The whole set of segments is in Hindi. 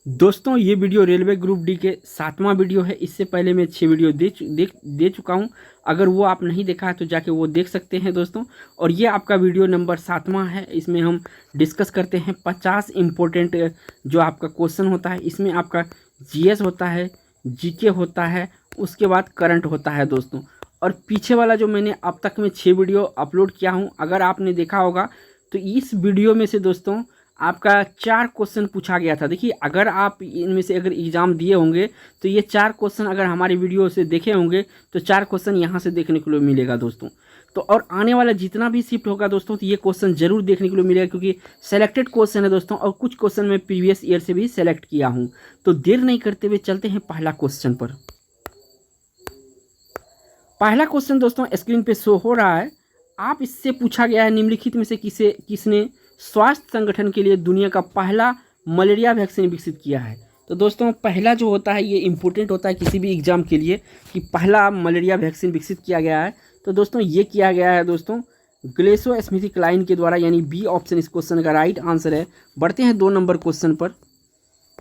दोस्तों ये वीडियो रेलवे ग्रुप डी के 7वां वीडियो है। इससे पहले मैं 6 वीडियो दे चुका हूं। अगर वो आप नहीं देखा है तो जाके वो देख सकते हैं दोस्तों। और ये आपका वीडियो नंबर 7वां है। इसमें हम डिस्कस करते हैं 50 इम्पोर्टेंट जो आपका क्वेश्चन होता है। इसमें आपका जीएस होता है, जीके होता है, उसके बाद करंट होता है दोस्तों। और पीछे वाला जो मैंने अब तक में 6 वीडियो अपलोड किया हूँ, अगर आपने देखा होगा तो इस वीडियो में से दोस्तों आपका 4 क्वेश्चन पूछा गया था। देखिए, अगर आप इनमें से अगर एग्ज़ाम दिए होंगे तो ये 4 क्वेश्चन अगर हमारी वीडियो से देखे होंगे तो 4 क्वेश्चन यहाँ से देखने के लिए मिलेगा दोस्तों। तो और आने वाला जितना भी शिफ्ट होगा दोस्तों तो ये क्वेश्चन जरूर देखने के लिए मिलेगा, क्योंकि सेलेक्टेड क्वेश्चन है दोस्तों। और कुछ क्वेश्चन मैं प्रीवियस ईयर से भी सेलेक्ट किया हूँ। तो देर नहीं करते हुए चलते हैं पहला क्वेश्चन पर। पहला क्वेश्चन दोस्तों स्क्रीन पे शो हो रहा है। आप इससे पूछा गया है, निम्नलिखित में से किसने स्वास्थ्य संगठन के लिए दुनिया का पहला मलेरिया वैक्सीन विकसित किया है। तो दोस्तों पहला जो होता है ये इम्पोर्टेंट होता है किसी भी एग्जाम के लिए कि पहला मलेरिया वैक्सीन विकसित किया गया है। तो दोस्तों ये किया गया है दोस्तों ग्लेक्सोस्मिथक्लाइन के द्वारा, यानी बी ऑप्शन इस क्वेश्चन का राइट आंसर है। बढ़ते हैं 2 नंबर क्वेश्चन पर।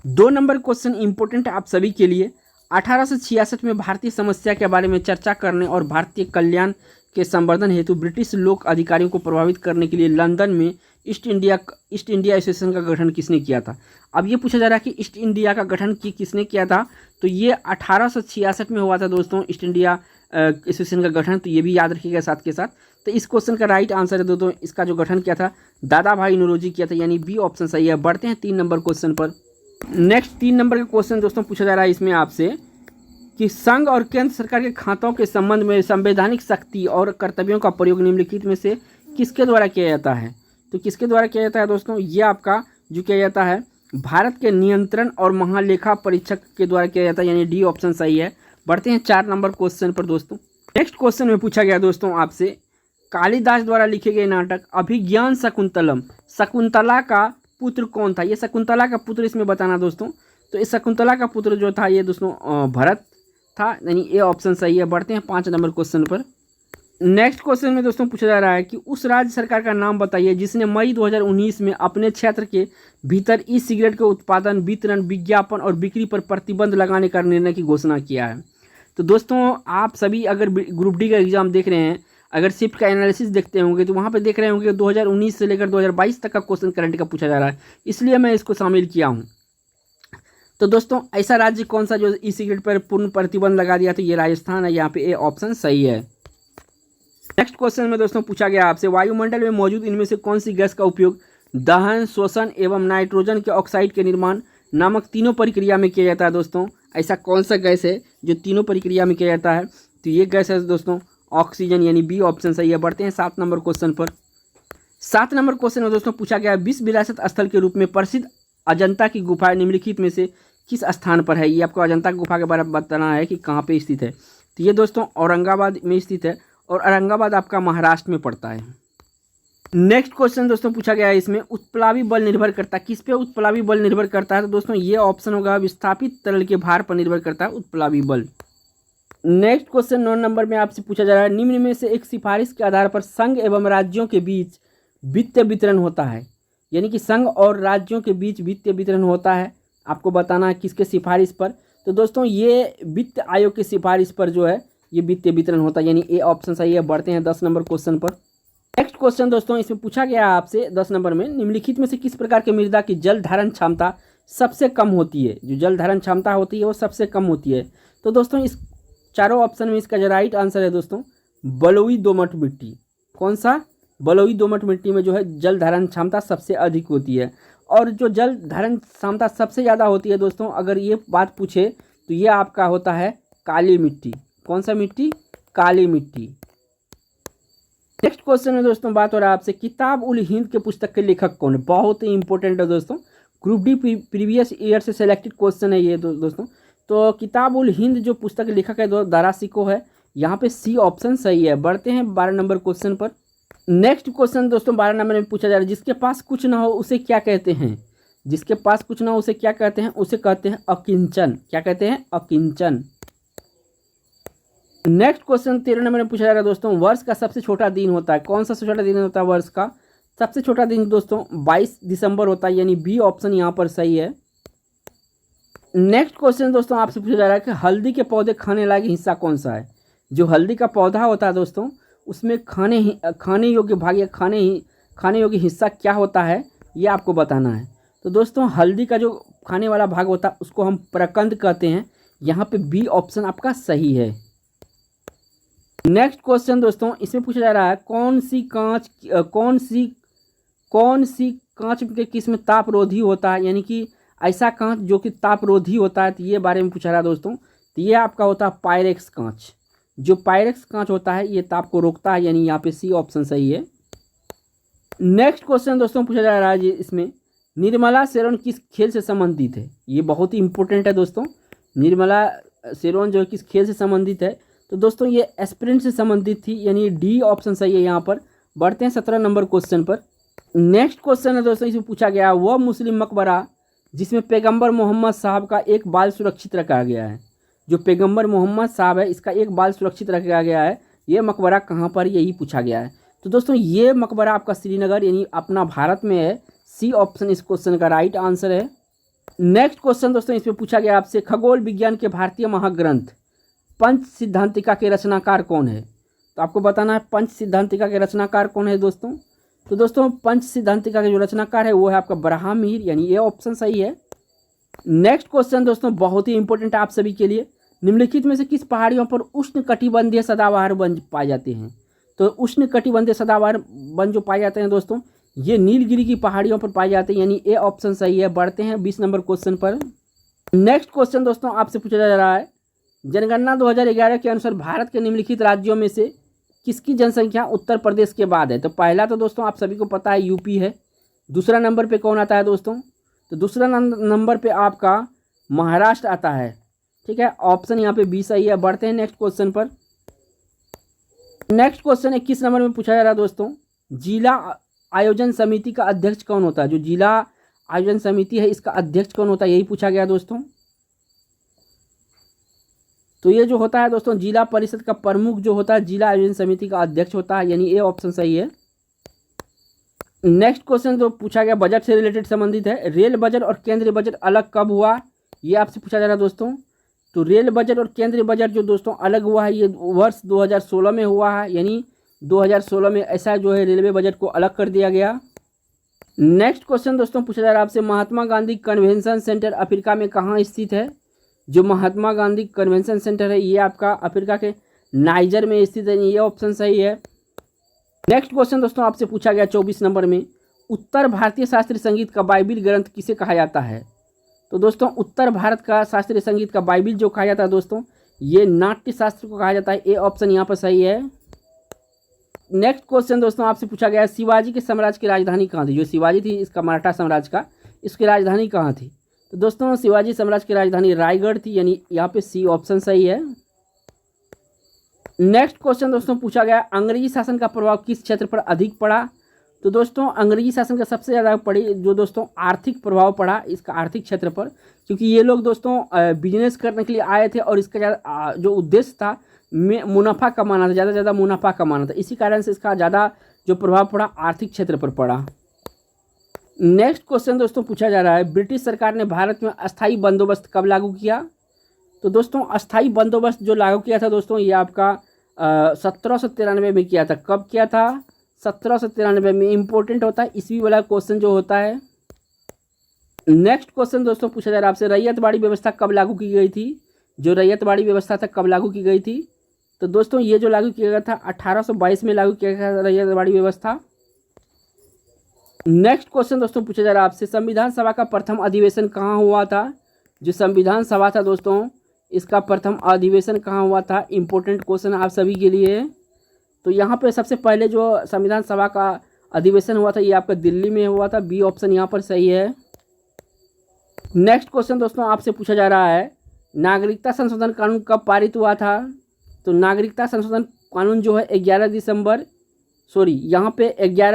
2 नंबर क्वेश्चन इंपॉर्टेंट है आप सभी के लिए। 1866 में भारतीय समस्या के बारे में चर्चा करने और भारतीय कल्याण के संवर्धन हेतु ब्रिटिश लोक अधिकारियों को प्रभावित करने के लिए लंदन में ईस्ट इंडिया एसोसिएशन का गठन किसने किया था। अब ये पूछा जा रहा है कि ईस्ट इंडिया का गठन किसने किया था। तो ये 1866 में हुआ था दोस्तों ईस्ट इंडिया एसोसिएशन का गठन। तो ये भी याद रखिएगा साथ के साथ। तो इस क्वेश्चन का राइट आंसर है दोस्तों, इसका जो गठन किया था दादा भाई नौरोजी किया था, यानी बी ऑप्शन सही है। बढ़ते हैं 3 नंबर क्वेश्चन पर। नेक्स्ट 3 नंबर का क्वेश्चन दोस्तों पूछा जा रहा है इसमें आपसे कि संघ और केंद्र सरकार के खातों के संबंध में संवैधानिक शक्ति और कर्तव्यों का प्रयोग निम्नलिखित में से किसके द्वारा किया जाता है। तो किसके द्वारा किया जाता है दोस्तों, ये आपका जो किया जाता है भारत के नियंत्रण और महालेखा परीक्षक के द्वारा किया जाता है, यानी डी ऑप्शन सही है। बढ़ते हैं 4 नंबर क्वेश्चन पर दोस्तों। नेक्स्ट क्वेश्चन में पूछा गया दोस्तों आपसे कालिदास द्वारा लिखे गए नाटक अभिज्ञान शकुंतलम, शकुंतला का पुत्र कौन था। ये शकुंतला का पुत्र इसमें बताना दोस्तों। तो इस शकुंतला का पुत्र जो था ये दोस्तों भरत था, यानी ए ऑप्शन सही है। बढ़ते हैं 5 नंबर क्वेश्चन पर। नेक्स्ट क्वेश्चन में दोस्तों पूछा जा रहा है कि उस राज्य सरकार का नाम बताइए जिसने मई 2019 में अपने क्षेत्र के भीतर ई सिगरेट के उत्पादन, वितरण, विज्ञापन और बिक्री पर प्रतिबंध लगाने का निर्णय की घोषणा किया है। तो दोस्तों आप सभी अगर ग्रुप डी का एग्जाम देख रहे हैं, अगर शिफ्ट का एनालिसिस देखते होंगे तो वहाँ पे देख रहे होंगे कि 2019 से लेकर 2022 तक का क्वेश्चन करंट का पूछा जा रहा है, इसलिए मैं इसको शामिल किया हूँ। तो दोस्तों ऐसा राज्य कौन सा जो ई सिगरेट पर पूर्ण प्रतिबंध लगा दिया, तो ये राजस्थान है। यहाँ पे ए ऑप्शन सही है। नेक्स्ट क्वेश्चन में दोस्तों पूछा गया आपसे वायुमंडल में मौजूद इनमें से कौन सी गैस का उपयोग दहन, श्वसन एवं नाइट्रोजन के ऑक्साइड के निर्माण नामक तीनों प्रक्रिया में किया जाता है। दोस्तों ऐसा कौन सा गैस है जो तीनों प्रक्रिया में किया जाता है, तो ये गैस है दोस्तों ऑक्सीजन, यानी बी ऑप्शन सही है। बढ़ते हैं 7 नंबर क्वेश्चन पर। 7 नंबर क्वेश्चन में दोस्तों पूछा गया विश्व विरासत स्थल के रूप में प्रसिद्ध अजंता की गुफा निम्नलिखित में से किस स्थान पर है। ये आपको अजंता गुफा के बारे में बताना है कि कहाँ पे स्थित है। तो ये दोस्तों औरंगाबाद में स्थित है, और औरंगाबाद आपका महाराष्ट्र में पड़ता है। नेक्स्ट क्वेश्चन दोस्तों पूछा गया है इसमें उत्प्लावी बल निर्भर करता है, किस पे उत्प्लावी बल निर्भर करता है। तो दोस्तों ये ऑप्शन होगा विस्थापित तरल के भार पर निर्भर करता है उत्प्लावी बल। नेक्स्ट क्वेश्चन 9 नंबर में आपसे पूछा जा रहा है निम्न में से एक सिफारिश के आधार पर संघ एवं राज्यों के बीच वित्तीय वितरण होता है, यानी कि संघ और राज्यों के बीच वित्तीय वितरण होता है, आपको बताना है किसके सिफारिश पर। तो दोस्तों ये वित्त आयोग की सिफारिश पर जो है ये वित्तीय वितरण होता है, यानी ए ऑप्शन सही है। बढ़ते हैं 10 नंबर क्वेश्चन पर। नेक्स्ट क्वेश्चन दोस्तों इसमें पूछा गया है आपसे 10 नंबर में निम्नलिखित में से किस प्रकार के मृदा की जल धारण क्षमता सबसे कम होती है। जो जल धारण क्षमता होती है वो सबसे कम होती है। तो दोस्तों इस चारों ऑप्शन में इसका जो राइट आंसर है दोस्तों बलुई दोमट मिट्टी। कौन सा, बलुई दोमट मिट्टी में जो है जल धारण क्षमता सबसे अधिक होती है। और जो जल धारण क्षमता सबसे ज़्यादा होती है दोस्तों, अगर ये बात पूछे तो ये आपका होता है काली मिट्टी। कौन सा मिट्टी, काली मिट्टी। नेक्स्ट क्वेश्चन में दोस्तों बात हो रहा है आपसे किताब उल हिंद के पुस्तक के लेखक कौन है। बहुत ही इंपॉर्टेंट है दोस्तों, ग्रुप डी प्रीवियस ईयर से सेलेक्टेड क्वेश्चन है ये दोस्तों। तो किताब उल हिंद जो पुस्तक के लेखक है दारा शिकोह है, यहाँ पे सी ऑप्शन सही है। बढ़ते हैं 12 नंबर क्वेश्चन पर। नेक्स्ट क्वेश्चन दोस्तों 12 नंबर में पूछा जा रहा है जिसके पास कुछ ना हो उसे क्या कहते हैं। जिसके पास कुछ ना हो उसे क्या कहते हैं, उसे कहते हैं अकिंचन। क्या कहते हैं, अकिंचन। नेक्स्ट क्वेश्चन 13 नंबर में पूछा जा रहा है दोस्तों वर्ष का सबसे छोटा दिन होता है। कौन सा छोटा दिन होता है वर्ष का, सबसे छोटा दिन दोस्तों 22 दिसंबर होता है, यानी बी ऑप्शन यहाँ पर सही है। नेक्स्ट क्वेश्चन दोस्तों आपसे पूछा जा रहा है कि हल्दी के पौधे खाने लायक हिस्सा कौन सा है। जो हल्दी का पौधा होता है दोस्तों, उसमें खाने योग्य भाग या खाने योग्य हिस्सा क्या होता है, ये आपको बताना है। तो दोस्तों हल्दी का जो खाने वाला भाग होता है उसको हम प्रकंद कहते हैं। यहाँ पे बी ऑप्शन आपका सही है। नेक्स्ट क्वेश्चन दोस्तों इसमें पूछा जा रहा है कौन सी कांच के किस्म तापरोधी होता है, यानी कि ऐसा कांच जो कि तापरोधी होता है। तो ये बारे में पूछा रहा है दोस्तों। तो ये आपका होता है पायरेक्स कांच। जो पायरेक्स कांच होता है ये ताप को रोकता है, यानी यहाँ पे सी ऑप्शन सही है। नेक्स्ट क्वेश्चन दोस्तों पूछा जा रहा है जी इसमें निर्मला शेरवन किस खेल से संबंधित है। ये बहुत ही इंपॉर्टेंट है दोस्तों। निर्मला शेरवन जो है किस खेल से संबंधित है। तो दोस्तों ये एस्पिरेंट से संबंधित थी, यानी डी ऑप्शन सही है यहाँ पर। बढ़ते हैं 17 नंबर क्वेश्चन पर। नेक्स्ट क्वेश्चन है दोस्तों इसमें पूछा गया वह मुस्लिम मकबरा जिसमें पैगंबर मोहम्मद साहब का एक बाल सुरक्षित रखा गया है। जो पैगंबर मोहम्मद साहब है इसका एक बाल सुरक्षित रखा गया है, ये मकबरा कहाँ पर, यही पूछा गया है। तो दोस्तों ये मकबरा आपका श्रीनगर यानी अपना भारत में है। सी ऑप्शन इस क्वेश्चन का राइट आंसर है। नेक्स्ट क्वेश्चन दोस्तों इसमें पूछा गया आपसे खगोल विज्ञान के भारतीय महाग्रंथ पंच सिद्धांतिका के रचनाकार कौन है। तो आपको बताना है पंच सिद्धांतिका के रचनाकार कौन है दोस्तों। तो दोस्तों पंच सिद्धांतिका के जो रचनाकार है वो है आपका ब्राह्मीर, यानी ये ऑप्शन सही है। नेक्स्ट क्वेश्चन दोस्तों बहुत ही इंपॉर्टेंट है आप सभी के लिए। निम्नलिखित में से किस पहाड़ियों पर उष्ण कटिबंधीय सदाबहार वन पाए जाते हैं। तो उष्ण कटिबंधीय सदाबहार वन जो पाए जाते हैं दोस्तों ये नीलगिरी की पहाड़ियों पर पाए जाते हैं, यानी ए ऑप्शन सही है। बढ़ते हैं 20 नंबर क्वेश्चन पर। नेक्स्ट क्वेश्चन दोस्तों आपसे पूछा जा रहा है जनगणना 2011 के अनुसार भारत के निम्नलिखित राज्यों में से किसकी जनसंख्या उत्तर प्रदेश के बाद है। तो पहला तो दोस्तों आप सभी को पता है यूपी है। दूसरा नंबर पे कौन आता है दोस्तों। तो दूसरा नंबर पे आपका महाराष्ट्र आता है। ठीक है, ऑप्शन यहाँ पे बी सही है। बढ़ते हैं नेक्स्ट क्वेश्चन पर। नेक्स्ट क्वेश्चन 21 नंबर में पूछा जा रहा है दोस्तों जिला आयोजन समिति का अध्यक्ष कौन होता है। जो जिला आयोजन समिति है इसका अध्यक्ष कौन होता है, यही पूछा गया दोस्तों। तो ये जो होता है दोस्तों जिला परिषद का प्रमुख जो होता है जिला आयोजन समिति का अध्यक्ष होता है, यानी ए ऑप्शन सही है। नेक्स्ट क्वेश्चन जो पूछा गया बजट से रिलेटेड संबंधित है। रेल बजट और केंद्रीय बजट अलग कब हुआ, ये आपसे पूछा जा रहा है दोस्तों। तो रेल बजट और केंद्रीय बजट जो दोस्तों अलग हुआ है ये वर्ष 2016 में हुआ है, यानी 2016 में ऐसा जो है रेलवे बजट को अलग कर दिया गया। नेक्स्ट क्वेश्चन दोस्तों पूछा जा रहा है आपसे Mahatma Gandhi convention centre Africa में कहाँ स्थित है। जो महात्मा गांधी कन्वेंशन सेंटर है ये आपका अफ्रीका के नाइजर में स्थित है, ये ऑप्शन सही है। नेक्स्ट क्वेश्चन दोस्तों आपसे पूछा गया 24 नंबर में उत्तर भारतीय शास्त्रीय संगीत का बाइबिल ग्रंथ किसे कहा जाता है। तो दोस्तों उत्तर भारत का शास्त्रीय संगीत का बाइबिल जो कहा जाता है दोस्तों ये नाट्य शास्त्र को कहा जाता है, ए ऑप्शन यहाँ पर सही है। नेक्स्ट क्वेश्चन दोस्तों आपसे पूछा गया शिवाजी के साम्राज्य की राजधानी कहाँ थी। जो शिवाजी थी इसका मराठा साम्राज्य का, इसकी राजधानी कहाँ थी। तो दोस्तों शिवाजी साम्राज्य की राजधानी रायगढ़ थी, यानी यहाँ पे सी ऑप्शन सही है। नेक्स्ट क्वेश्चन दोस्तों पूछा गया अंग्रेजी शासन का प्रभाव किस क्षेत्र पर अधिक पड़ा। तो दोस्तों अंग्रेजी शासन का सबसे ज़्यादा पड़ी जो दोस्तों आर्थिक प्रभाव पड़ा इसका आर्थिक क्षेत्र पर, क्योंकि ये लोग दोस्तों बिजनेस करने के लिए आए थे और इसका जो उद्देश्य था मुनाफा कमाना था, ज़्यादा से ज़्यादा मुनाफा कमाना था। इसी कारण से इसका ज़्यादा जो प्रभाव पड़ा आर्थिक क्षेत्र पर पड़ा। नेक्स्ट क्वेश्चन दोस्तों पूछा जा रहा है ब्रिटिश सरकार ने भारत में अस्थाई बंदोबस्त कब लागू किया। तो दोस्तों अस्थाई बंदोबस्त जो लागू किया था दोस्तों ये आपका 1793 में किया था। कब किया था, 1793 में। इंपॉर्टेंट होता है ईस्वी वाला क्वेश्चन जो होता है। नेक्स्ट क्वेश्चन दोस्तों पूछा जा रहा है आपसे रैयतवाड़ी व्यवस्था कब लागू की गई थी। जो रैयतवाड़ी व्यवस्था था कब लागू की गई थी। तो दोस्तों ये जो लागू किया गया था 1822 में लागू किया गया था रैयतवाड़ी व्यवस्था। नेक्स्ट क्वेश्चन दोस्तों पूछा जा रहा है आपसे संविधान सभा का प्रथम अधिवेशन कहाँ हुआ था। जो संविधान सभा था दोस्तों इसका प्रथम अधिवेशन कहाँ हुआ था, इंपॉर्टेंट क्वेश्चन आप सभी के लिए। तो यहाँ पे सबसे पहले जो संविधान सभा का अधिवेशन हुआ था ये आपका दिल्ली में हुआ था, बी ऑप्शन यहाँ पर सही है। नेक्स्ट क्वेश्चन दोस्तों आपसे पूछा जा रहा है नागरिकता संशोधन कानून कब पारित हुआ था। तो नागरिकता संशोधन कानून जो है 11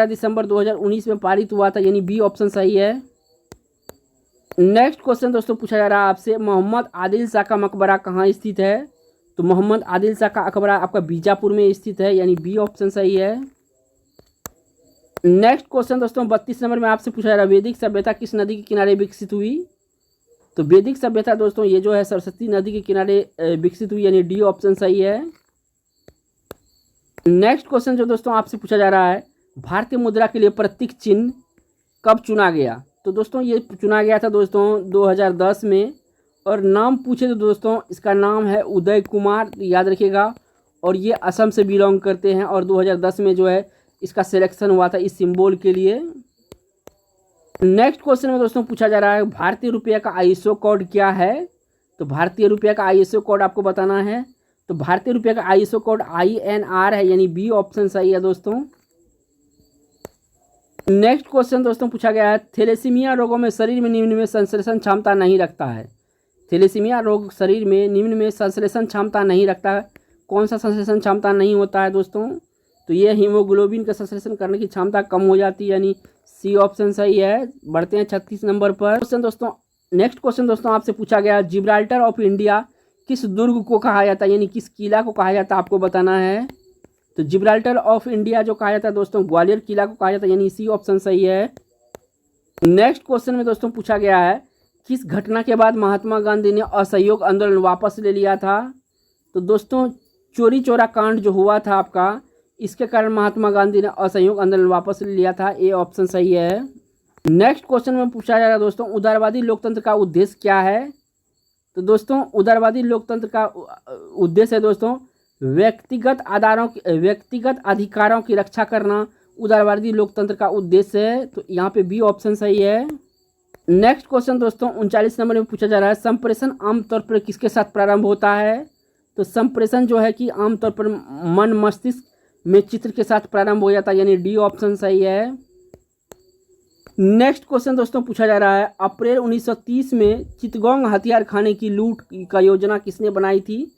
दिसंबर 2019 में पारित हुआ था, यानी बी ऑप्शन सही है। नेक्स्ट क्वेश्चन दोस्तों पूछा जा रहा है आपसे मोहम्मद आदिल शाह का मकबरा कहाँ स्थित है। तो मोहम्मद आदिल शाह का मकबरा आपका बीजापुर में स्थित है, यानी बी ऑप्शन सही है। नेक्स्ट क्वेश्चन दोस्तों 32 नंबर में आपसे पूछा जा रहा है वैदिक सभ्यता किस नदी के किनारे विकसित हुई। तो वैदिक सभ्यता दोस्तों ये जो है सरस्वती नदी के किनारे विकसित हुई, यानी डी ऑप्शन सही है। नेक्स्ट क्वेश्चन जो दोस्तों आपसे पूछा जा रहा है, भारतीय मुद्रा के लिए प्रतीक चिन्ह कब चुना गया? तो दोस्तों ये चुना गया था दोस्तों 2010 में। और नाम पूछे तो दोस्तों इसका नाम है उदय कुमार, याद रखिएगा। और ये असम से बिलोंग करते हैं और 2010 में जो है इसका सिलेक्शन हुआ था इस सिंबल के लिए। नेक्स्ट क्वेश्चन में दोस्तों पूछा जा रहा है, भारतीय रुपये का आईएसओ कोड क्या है? तो भारतीय रुपये का आईएसओ कोड आपको बताना है। तो भारतीय रुपये का आईएसओ कोड INR है, यानी बी ऑप्शन सही है दोस्तों। नेक्स्ट क्वेश्चन दोस्तों पूछा गया है, थैलेसीमिया रोगों में शरीर में निम्न में संश्लेषण क्षमता नहीं रखता है। थैलेसीमिया रोग शरीर में निम्न में संश्लेषण क्षमता नहीं रखता है। कौन सा संश्लेषण क्षमता नहीं होता है दोस्तों? तो ये हीमोग्लोबिन का संश्लेषण करने की क्षमता कम हो जाती है, यानी सी ऑप्शन सही है। बढ़ते हैं 36 नंबर पर क्वेश्चन दोस्तों। नेक्स्ट क्वेश्चन दोस्तों आपसे पूछा गया, जिब्राल्टर ऑफ इंडिया किस दुर्ग को कहा जाता है, यानी किस किला को कहा जाता है, आपको बताना है। तो जिब्राल्टर ऑफ इंडिया जो कहा जाता है दोस्तों ग्वालियर किला को कहा जाता है, यानी सी ऑप्शन सही है। नेक्स्ट क्वेश्चन में दोस्तों पूछा गया है, किस घटना के बाद महात्मा गांधी ने असहयोग आंदोलन वापस ले लिया था? तो दोस्तों चोरी चोरा कांड जो हुआ था आपका, इसके कारण महात्मा गांधी ने असहयोग आंदोलन वापस ले लिया था, ए ऑप्शन सही है। नेक्स्ट क्वेश्चन में पूछा जा रहा है दोस्तों, उदारवादी लोकतंत्र का उद्देश्य क्या है? तो दोस्तों उदारवादी लोकतंत्र का उद्देश्य है दोस्तों व्यक्तिगत अधिकारों की रक्षा करना उदारवादी लोकतंत्र का उद्देश्य है। तो यहाँ पे बी ऑप्शन सही है। नेक्स्ट क्वेश्चन दोस्तों 39 नंबर में पूछा जा रहा है, संप्रेषण आमतौर पर किसके साथ प्रारंभ होता है? तो संप्रेषण जो है कि आमतौर पर मन मस्तिष्क में चित्र के साथ प्रारंभ हो जाता है, यानी डी ऑप्शन सही है। नेक्स्ट क्वेश्चन दोस्तों पूछा जा रहा है, अप्रैल 1930 में चितगोंग हथियार खाने की लूट का योजना किसने बनाई थी?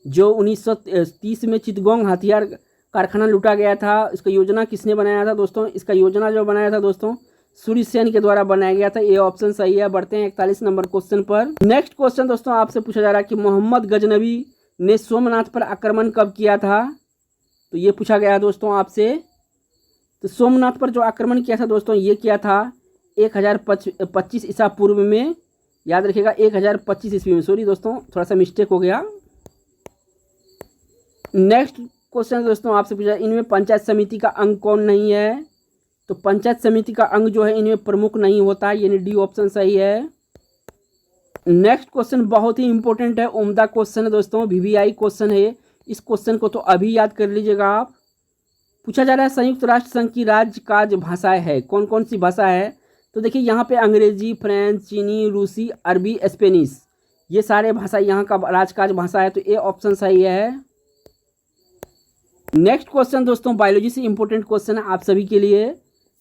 जो 1930 में चितगोंग हथियार कारखाना लूटा गया था, इसका योजना किसने बनाया था दोस्तों? इसका योजना जो बनाया था दोस्तों सूर्य सेन के द्वारा बनाया गया था, ये ऑप्शन सही है। बढ़ते हैं 41 नंबर क्वेश्चन पर। नेक्स्ट क्वेश्चन दोस्तों आपसे पूछा जा रहा है कि मोहम्मद गजनवी ने सोमनाथ पर आक्रमण कब किया था? तो ये पूछा गया है दोस्तों आपसे। तो सोमनाथ पर जो आक्रमण किया था दोस्तों ये किया था 1025 ईसा पूर्व में, याद रखिएगा 1025 ईस्वी में। सॉरी दोस्तों थोड़ा सा मिस्टेक हो गया। नेक्स्ट क्वेश्चन दोस्तों आपसे पूछा, इनमें पंचायत समिति का अंग कौन नहीं है? तो पंचायत समिति का अंग जो है इनमें प्रमुख नहीं होता, यानी डी ऑप्शन सही है। नेक्स्ट क्वेश्चन बहुत ही इंपॉर्टेंट है, उम्दा क्वेश्चन है दोस्तों, VVI क्वेश्चन है। इस क्वेश्चन को तो अभी याद कर लीजिएगा आप। पूछा जा रहा है संयुक्त राष्ट्र संघ की राज्यकाज भाषाएं है, कौन कौन सी भाषा है? तो देखिए यहाँ पे अंग्रेजी, फ्रेंच, चीनी, रूसी, अरबी, स्पेनिश, ये सारे भाषा यहाँ का राजकाज भाषा है, तो ए ऑप्शन सही है। नेक्स्ट क्वेश्चन दोस्तों बायोलॉजी से इंपॉर्टेंट क्वेश्चन है आप सभी के लिए।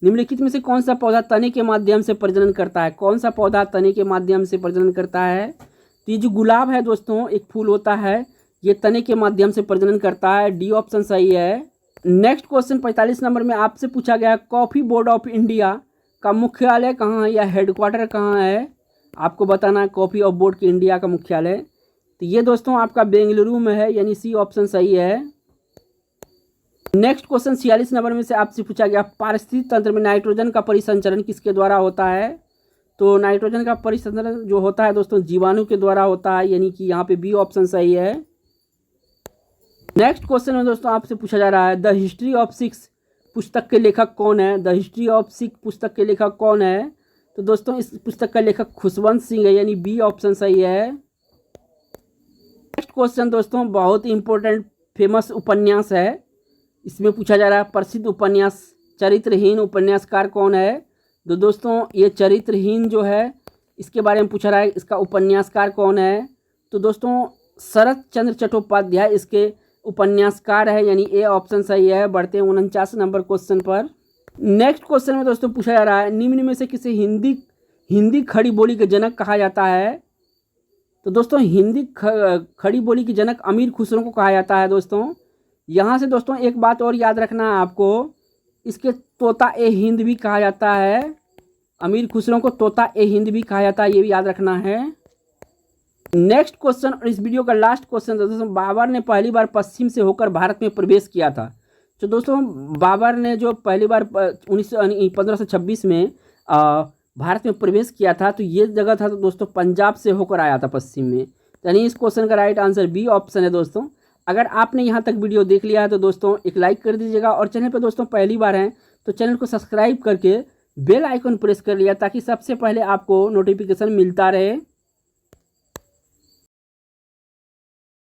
निम्नलिखित में से कौन सा पौधा तने के माध्यम से प्रजनन करता है? कौन सा पौधा तने के माध्यम से प्रजनन करता है? तो ये जो गुलाब है दोस्तों, एक फूल होता है, ये तने के माध्यम से प्रजनन करता है, डी ऑप्शन सही है। नेक्स्ट क्वेश्चन 45 नंबर में आपसे पूछा गया, कॉफी बोर्ड ऑफ इंडिया का मुख्यालय कहाँ है या हेडक्वार्टर कहाँ है? आपको बताना है कॉफी ऑफ बोर्ड के इंडिया का मुख्यालय। तो ये दोस्तों आपका बेंगलुरु में है, यानी सी ऑप्शन सही है। नेक्स्ट क्वेश्चन 46 नंबर में से आपसे पूछा गया, पारिस्थितिक तंत्र में नाइट्रोजन का परिसंचरण किसके द्वारा होता है? तो नाइट्रोजन का परिसंचरण जो होता है दोस्तों जीवाणु के द्वारा होता है, यानी कि यहाँ पे बी ऑप्शन सही है। नेक्स्ट क्वेश्चन में दोस्तों आपसे पूछा जा रहा है, द हिस्ट्री ऑफ सिक्स पुस्तक के लेखक कौन है? द हिस्ट्री ऑफ सिक्स पुस्तक के लेखक कौन है? तो दोस्तों इस पुस्तक का लेखक खुशवंत सिंह है, यानी बी ऑप्शन सही है। नेक्स्ट क्वेश्चन दोस्तों बहुत इंपॉर्टेंट फेमस उपन्यास है, इसमें पूछा जा रहा है प्रसिद्ध उपन्यास चरित्रहीन उपन्यासकार कौन है? तो दोस्तों ये चरित्रहीन जो है इसके बारे में पूछा रहा है, इसका उपन्यासकार कौन है? तो दोस्तों शरत चंद्र चट्टोपाध्याय इसके उपन्यासकार है, यानी ए ऑप्शन सही है। बढ़ते हैं 49 नंबर क्वेश्चन पर। नेक्स्ट क्वेश्चन में दोस्तों पूछा जा रहा है, निम्न में से किसे हिंदी खड़ी बोली के जनक कहा जाता है? तो दोस्तों हिंदी खड़ी बोली के जनक अमीर खुसरो को कहा जाता है दोस्तों। यहाँ से दोस्तों एक बात और याद रखना है आपको, इसके तोता ए हिंद भी कहा जाता है, अमीर खुसरो को तोता ए हिंद भी कहा जाता है, ये भी याद रखना है। नेक्स्ट क्वेश्चन और इस वीडियो का लास्ट क्वेश्चन दोस्तों, बाबर ने पहली बार पश्चिम से होकर भारत में प्रवेश किया था। तो दोस्तों बाबर ने जो पहली बार 1526 में भारत में प्रवेश किया था, तो ये जगह था तो दोस्तों पंजाब से होकर आया था पश्चिम में। यानी इस क्वेश्चन का राइट आंसर बी ऑप्शन है दोस्तों। अगर आपने यहाँ तक वीडियो देख लिया है तो दोस्तों एक लाइक कर दीजिएगा, और चैनल पर दोस्तों पहली बार हैं तो चैनल को सब्सक्राइब करके बेल आइकन प्रेस कर लिया, ताकि सबसे पहले आपको नोटिफिकेशन मिलता रहे।